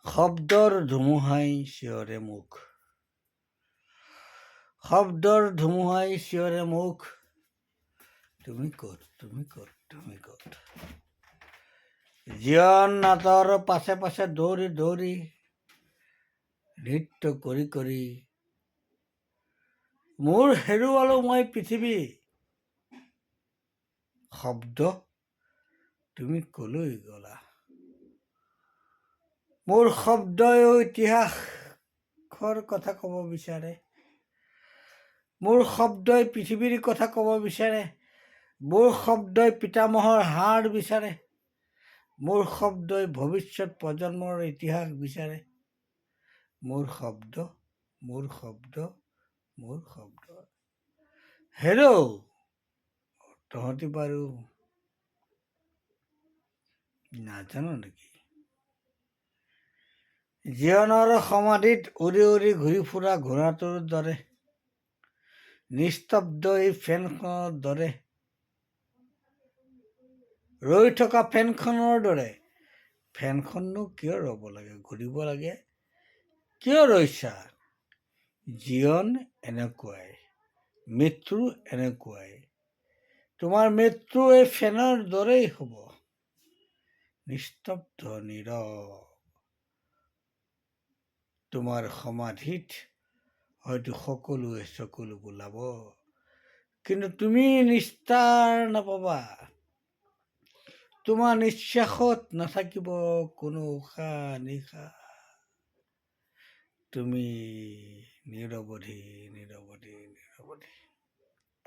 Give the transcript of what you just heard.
শব্দৰ ধুমুহাই চিঞৰে মুখ, শব্দৰ ধুমুহাই চিঞৰে মুখ, তুমি ক'ত, তুমি ক'ত, তুমি ক'ত? জীৱন নাটৰ পাছে পাছে দৌৰি দৌৰি, নৃত্য কৰি কৰি, মোৰ হেৰুৱালো মই পৃথিৱী, শব্দ তুমি কলৈ গলা? মোৰ শব্দই ইতিহাসৰ কথা ক'ব বিচাৰে, মোৰ শব্দই পৃথিৱীৰ কথা ক'ব বিচাৰে, মোৰ শব্দই পিতামহৰ হাড় বিচাৰে, মোৰ শব্দই ভৱিষ্যত প্ৰজন্মৰ ইতিহাস বিচাৰে, মোৰ শব্দ, মোৰ শব্দ, মোৰ শব্দ। হেৰৌ, তহঁতি বাৰু নাজানো নেকি? জীৱনৰ সমাধিত উৰি উৰি ঘূৰি ফুৰা ঘোঁৰাটোৰ দৰে, নিস্তব্ধ এই ফেনখনৰ দৰে, ৰৈ থকা ফেনখনৰ দৰে, ফেনখননো কিয় ৰ'ব লাগে, ঘূৰিব লাগে, কিয় ৰৈছা? জীৱন এনেকুৱাই, মৃত্যু এনেকুৱাই, তোমাৰ মৃত্যু এই ফেনৰ দৰেই হ'ব, নিস্তব্ধ নীৰৱ। তোমাৰ সমাধিত হয়তো সকলোৱে চকু বুলাব, কিন্তু তুমি নিস্তাৰ নাপাবা, তোমাৰ নিশ্বাসত নাথাকিব কোনো উশাহ নিশাহ, তুমি নিৰৱধি নিৰৱধি নিৰৱধি।